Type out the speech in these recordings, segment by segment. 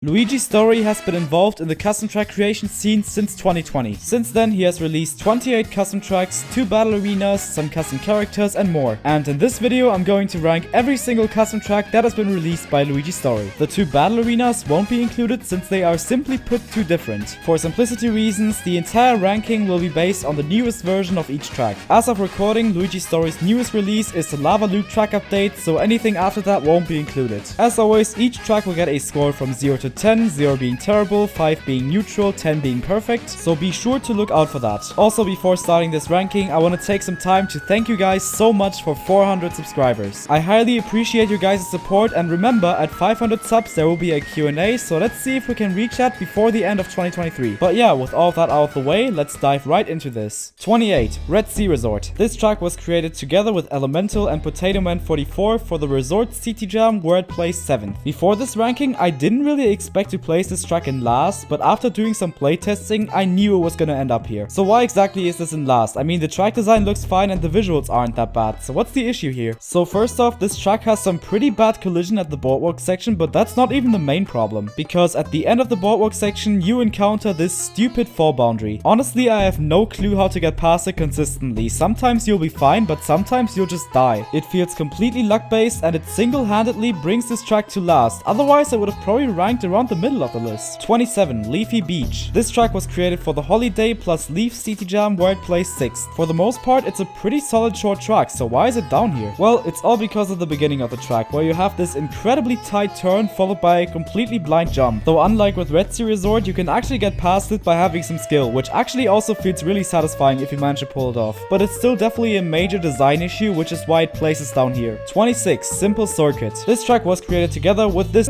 Luigi's story has been involved in the custom track creation scene since 2020. Since then, he has released 28 custom tracks, 2 battle arenas, some custom characters, and more. And in this video, I'm going to rank every single custom track that has been released by Luigi's story. The 2 battle arenas won't be included since they are simply put too different. For simplicity reasons, the entire ranking will be based on the newest version of each track. As of recording, Luigi's story's newest release is the Lava Loop track update, so anything after that won't be included. As always, each track will get a score from 0 to 10, 0 being terrible, 5 being neutral, 10 being perfect, so be sure to look out for that. Also, before starting this ranking, I want to take some time to thank you guys so much for 400 subscribers. I highly appreciate your guys' support, and remember, at 500 subs there will be a Q&A, so let's see if we can reach that before the end of 2023. But yeah, with all of that out of the way, let's dive right into this. 28. Red Sea Resort. This track was created together with Elemental and Potato Man 44 for the Resort City Jam, where it placed 7th. Before this ranking, I didn't really expect to place this track in last, but after doing some playtesting, I knew it was gonna end up here. So why exactly is this in last? I mean, the track design looks fine and the visuals aren't that bad, so what's the issue here? So first off, this track has some pretty bad collision at the boardwalk section, but that's not even the main problem, because at the end of the boardwalk section, you encounter this stupid fall boundary. Honestly, I have no clue how to get past it consistently. Sometimes you'll be fine, but sometimes you'll just die. It feels completely luck-based, and it single-handedly brings this track to last. Otherwise, I would have probably ranked around the middle of the list. 27. Leafy Beach. This track was created for the Holiday plus Leaf City Jam, where it placed 6th. For the most part, it's a pretty solid short track, so why is it down here? Well, it's all because of the beginning of the track, where you have this incredibly tight turn followed by a completely blind jump. Though unlike with Red Sea Resort, you can actually get past it by having some skill, which actually also feels really satisfying if you manage to pull it off. But it's still definitely a major design issue, which is why it places down here. 26. Simple Circuit. This track was created together with this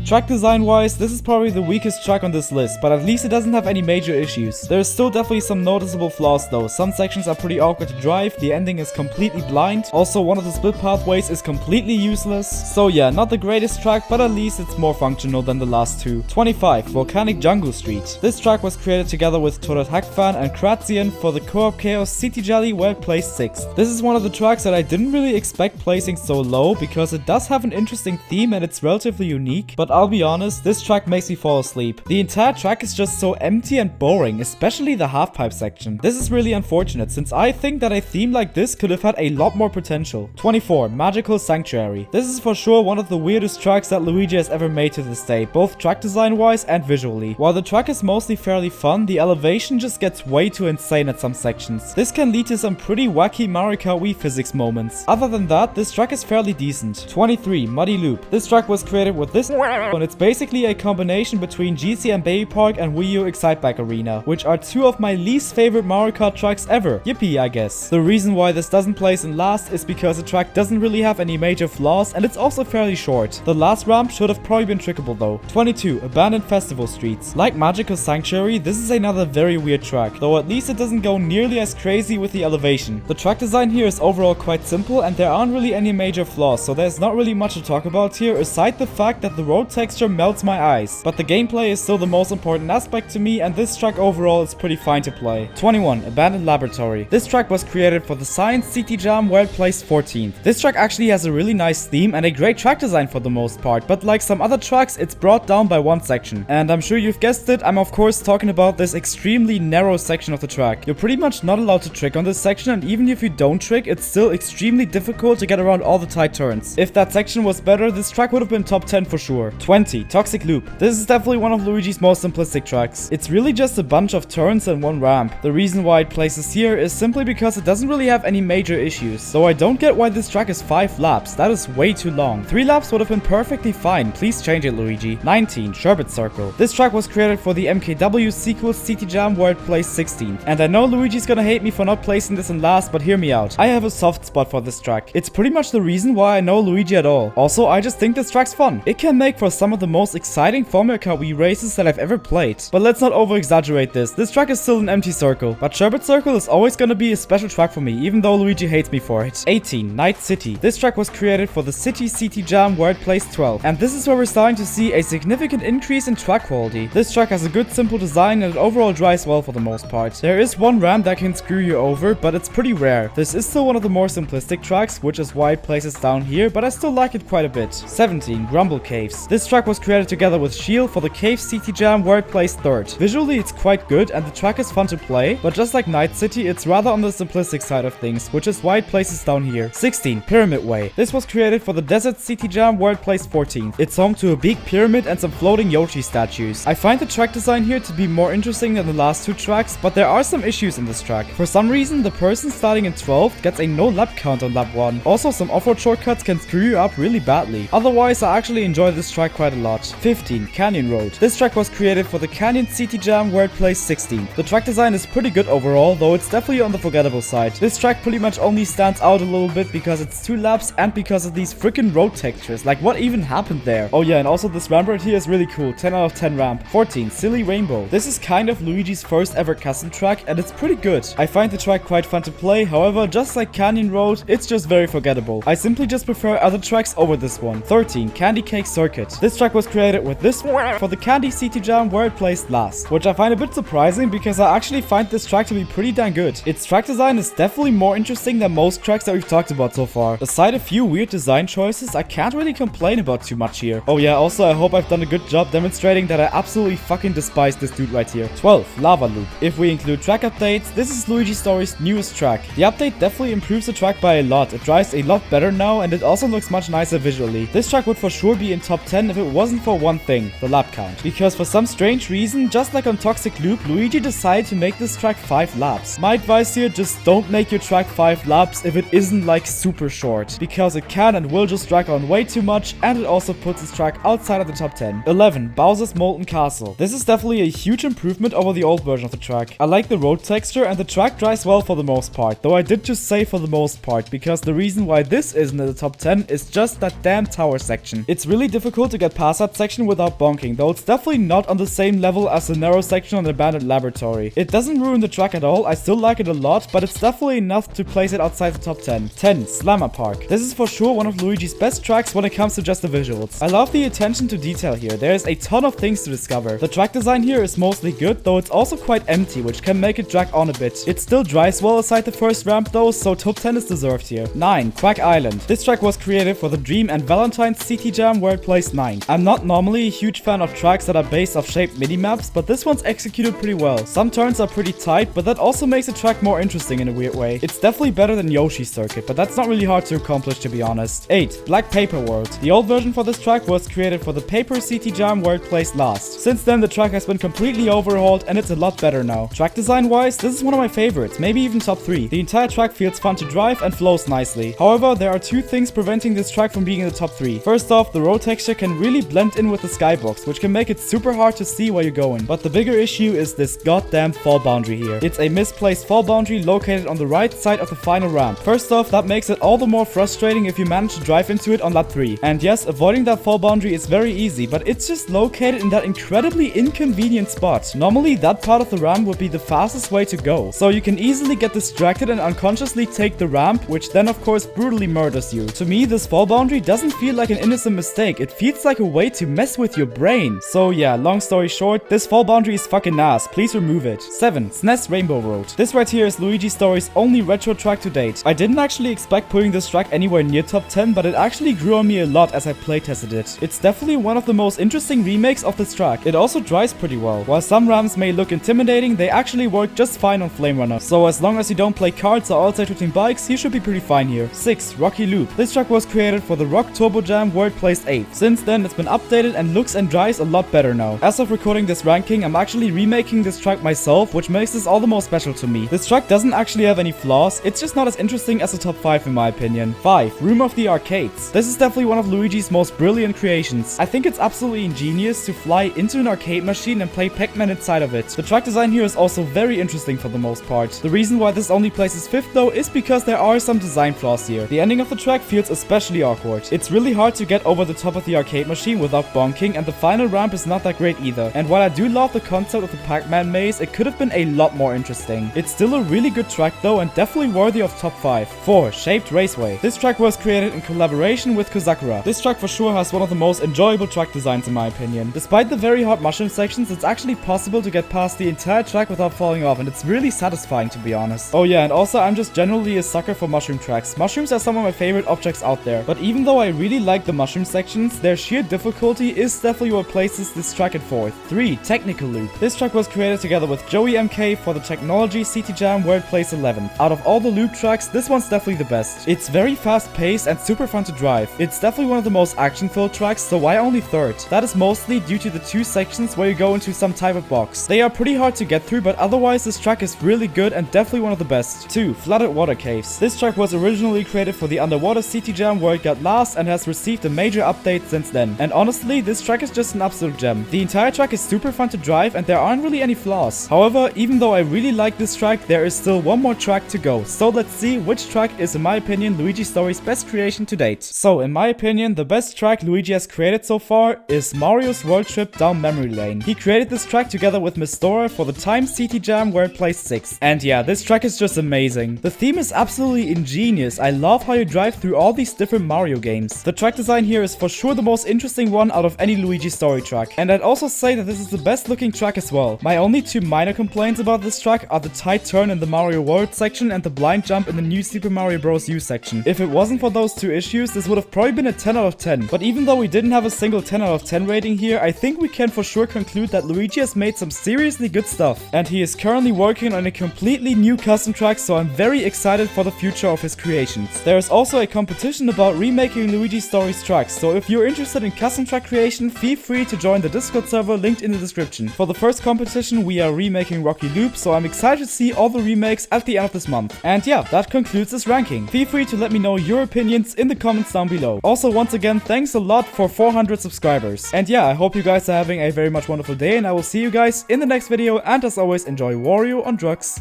track design wise. This is probably the weakest track on this list, but at least it doesn't have any major issues. There's still definitely some noticeable flaws though. Some sections are pretty awkward to drive, the ending is completely blind. Also, one of the split pathways is completely useless. So yeah, not the greatest track, but at least it's more functional than the last 2. 25. Volcanic Jungle Street. This track was created together with Toadette and Kratzeen for the Co-op Chaos City Jelly, where it placed 6th. This is one of the tracks that I didn't really expect placing so low, because it does have an interesting theme and it's relatively unique, but I'll be honest, this track makes me fall asleep. The entire track is just so empty and boring, especially the half-pipe section. This is really unfortunate, since I think that a theme like this could have had a lot more potential. 24. Magical Sanctuary. This is for sure one of the weirdest tracks that Luigi has ever made to this day, both track design wise and visually. While the track is mostly fairly fun, the elevation just gets way too insane at some sections. This can lead to some pretty wacky MKWii physics moments. Other than that, this track is fairly decent. 23. Muddy Loop. This track was created with this, and it's basically a combination between GCM Baby Park and Wii U Exciteback Arena, which are 2 of my least favorite Mario Kart tracks ever. Yippee, I guess. The reason why this doesn't place in last is because the track doesn't really have any major flaws, and it's also fairly short. The last ramp should have probably been trickable though. 22. Abandoned Festival Streets. Like Magical Sanctuary, this is another very weird track, though at least it doesn't go nearly as crazy with the elevation. The track design here is overall quite simple, and there aren't really any major flaws, so there's not really much to talk about here aside the fact that the road texture melts my eyes. But the gameplay is still the most important aspect to me, and this track overall is pretty fine to play. 21. Abandoned Laboratory. This track was created for the Science City Jam, where it placed 14th. This track actually has a really nice theme and a great track design for the most part, but like some other tracks, it's brought down by one section. And I'm sure you've guessed it, I'm of course talking about this extremely narrow section of the track. You're pretty much not allowed to trick on this section, and even if you don't trick, it's still extremely difficult to get around all the tight turns. If that section was better, this track would have been top 10 for sure. 20. Toxic Loop. This is definitely one of Luigi's most simplistic tracks. It's really just a bunch of turns and one ramp. The reason why it places here is simply because it doesn't really have any major issues. So I don't get why this track is 5 laps. That is way too long. 3 laps would have been perfectly fine. Please change it, Luigi. 19. Sherbet Circle. This track was created for the MKWii sequel City Jam, where it placed 16th. And I know Luigi's gonna hate me for not placing this in last, but hear me out. I have a soft spot for this track. It's pretty much the reason why I know Luigi at all. Also, I just think this track's fun. It can make for some of the most exciting Formula Car Wii races that I've ever played. But let's not over-exaggerate this. This track is still an empty circle. But Sherbet Circle is always gonna be a special track for me, even though Luigi hates me for it. 18. Night City. This track was created for the City Jam, where it placed 12th. And this is where we're starting to see a significant increase in track quality. This track has a good simple design and it overall drives well for the most part. There is one ramp that can screw you over, but it's pretty rare. This is still one of the more simplistic tracks, which is why it places down here, but I still like it quite a bit. 17. Grumble Caves. This track was created created together with Sheale for the Cave CT Jam where it placed 3rd. Visually it's quite good and the track is fun to play, but just like Night City, it's rather on the simplistic side of things, which is why it places down here. 16. Pyramid Way. This was created for the Desert CT Jam where it placed 14th. It's home to a big pyramid and some floating Yoshi statues. I find the track design here to be more interesting than the last 2 tracks, but there are some issues in this track. For some reason, the person starting in 12th gets a no lap count on lap 1. Also, some off-road shortcuts can screw you up really badly. Otherwise, I actually enjoy this track quite a lot. 15. Canyon Road. This track was created for the Canyon CT Jam where it placed 16th. The track design is pretty good overall, though it's definitely on the forgettable side. This track pretty much only stands out a little bit because it's 2 laps and because of these freaking road textures. Like, what even happened there? Oh yeah, and also this ramp right here is really cool. 10 out of 10 ramp. 14. Silly Rainbow. This is kind of Luigi's first ever custom track and it's pretty good. I find the track quite fun to play, however, just like Canyon Road, it's just very forgettable. I simply just prefer other tracks over this one. 13. Candy Cake Circuit. This track was created with this for the Candy CT Jam where it placed last, which I find a bit surprising because I actually find this track to be pretty dang good. Its track design is definitely more interesting than most tracks that we've talked about so far. Aside a few weird design choices, I can't really complain about too much here. Oh yeah, also I hope I've done a good job demonstrating that I absolutely fucking despise this dude right here. 12. Lava Loop. If we include track updates, this is Luigi Story's newest track. The update definitely improves the track by a lot. It drives a lot better now and it also looks much nicer visually. This track would for sure be in top 10 if it wasn't for one thing, the lap count. Because for some strange reason, just like on Toxic Loop, Luigi decided to make this track 5 laps. My advice here, just don't make your track 5 laps if it isn't like super short, because it can and will just drag on way too much and it also puts this track outside of the top 10. 11. Bowser's Molten Castle. This is definitely a huge improvement over the old version of the track. I like the road texture and the track drives well for the most part, though I did just say for the most part, because the reason why this isn't in the top 10 is just that damn tower section. It's really difficult to get past that section without bonking, though it's definitely not on the same level as the narrow section on the abandoned laboratory. It doesn't ruin the track at all, I still like it a lot, but it's definitely enough to place it outside the top 10. 10. Slammer Park. This is for sure one of Luigi's best tracks when it comes to just the visuals. I love the attention to detail here. There is a ton of things to discover. The track design here is mostly good, though it's also quite empty, which can make it drag on a bit. It still drives well aside the first ramp though, so top 10 is deserved here. 9. Quag Island. This track was created for the Dream and Valentine's CT Jam where it placed 9th. I'm not normally a huge fan of tracks that are based off shaped mini-maps, but this one's executed pretty well. Some turns are pretty tight, but that also makes the track more interesting in a weird way. It's definitely better than Yoshi's Circuit, but that's not really hard to accomplish to be honest. 8. Black Paper World. The old version for this track was created for the Paper CT Jam where it placed last. Since then the track has been completely overhauled and it's a lot better now. Track design wise, this is one of my favorites, maybe even top 3. The entire track feels fun to drive and flows nicely. However, there are 2 things preventing this track from being in the top 3. First off, the road texture can really blend in with the skybox, which can make it super hard to see where you're going. But the bigger issue is this goddamn fall boundary here. It's a misplaced fall boundary located on the right side of the final ramp. First off, that makes it all the more frustrating if you manage to drive into it on lap 3. And yes, avoiding that fall boundary is very easy, but it's just located in that incredibly inconvenient spot. Normally, that part of the ramp would be the fastest way to go. So you can easily get distracted and unconsciously take the ramp, which then of course brutally murders you. To me, this fall boundary doesn't feel like an innocent mistake. It feels like a way to mess with your brain. So yeah, long story short, this fall boundary is fucking ass. Please remove it. 7. SNES Rainbow Road. This right here is Luigi Story's only retro track to date. I didn't actually expect putting this track anywhere near top 10, but it actually grew on me a lot as I playtested it. It's definitely one of the most interesting remakes of this track. It also drives pretty well. While some ramps may look intimidating, they actually work just fine on Flame Runner. So as long as you don't play cards or outside shooting bikes, you should be pretty fine here. 6. Rocky Loop. This track was created for the Rock Turbo Jam where it placed 8th. Since then, it's been updated and looks and drives a lot better now. As of recording this ranking, I'm actually remaking this track myself, which makes this all the more special to me. This track doesn't actually have any flaws, it's just not as interesting as the top 5 in my opinion. 5. Room of the Arcades. This is definitely one of Luigi's most brilliant creations. I think it's absolutely ingenious to fly into an arcade machine and play Pac-Man inside of it. The track design here is also very interesting for the most part. The reason why this only places 5th though is because there are some design flaws here. The ending of the track feels especially awkward. It's really hard to get over the top of the arcade machine without bonking, and the final ramp is not that great either. And while I do love the concept of the Pac-Man maze, it could have been a lot more interesting. It's still a really good track though, and definitely worthy of top 5. 4. Shaped Raceway. This track was created in collaboration with Kazakura. This track for sure has one of the most enjoyable track designs in my opinion. Despite the very very hard mushroom sections, it's actually possible to get past the entire track without falling off, and it's really satisfying, to be honest. Oh yeah, and also I'm just generally a sucker for mushroom tracks. Mushrooms are some of my favorite objects out there, but even though I really like the mushroom sections, their sheer difficulty is definitely what places this track at 4th. 3. Technical Loop. This track was created together with Joey MK for the Technology CT Jam, where it plays 11th. Out of all the loop tracks, this one's definitely the best. It's very fast paced and super fun to drive. It's definitely one of the most action filled tracks, so why only 3rd? That is mostly due to the 2 sections where you go into some type of box. They are pretty hard to get through, but otherwise this track is really good and definitely one of the best. 2. Flooded Water Caves. This track was originally created for the Underwater CT Jam, where it got last and has received a major update since then. And honestly, this track is just an absolute gem. The entire track is super fun to drive and there aren't really any flaws. However, even though I really like this track, there is still one more track to go. So let's see which track is, in my opinion, Luigi Story's best creation to date. So in my opinion, the best track Luigi has created so far is Mario's World Trip Down Memory Lane. He created this track together with Miss Dora for the Time CT Jam, where it placed 6th. And yeah, this track is just amazing. The theme is absolutely ingenious. I love how you drive through all these different Mario games. The track design here is for sure the most interesting one out of any Luigi Story track. And I'd also say that this is the best looking track as well. My only 2 minor complaints about this track are the tight turn in the Mario World section and the blind jump in the new Super Mario Bros. U section. If it wasn't for those 2 issues, this would have probably been a 10 out of 10. But even though we didn't have a single 10 out of 10 rating here, I think we can for sure conclude that Luigi has made some seriously good stuff. And he is currently working on a completely new custom track, so I'm very excited for the future of his creations. There is also a competition about remaking Luigi Story's tracks, so if you're interested in custom track creation, feel free to join the Discord server linked in the description. For the first competition, we are remaking Rocky Loop, so I'm excited to see all the remakes at the end of this month. And yeah, that concludes this ranking. Feel free to let me know your opinions in the comments down below. Also, once again, thanks a lot for 400 subscribers. And yeah, I hope you guys are having a very much wonderful day, and I will see you guys in the next video, and as always, enjoy Wario on drugs.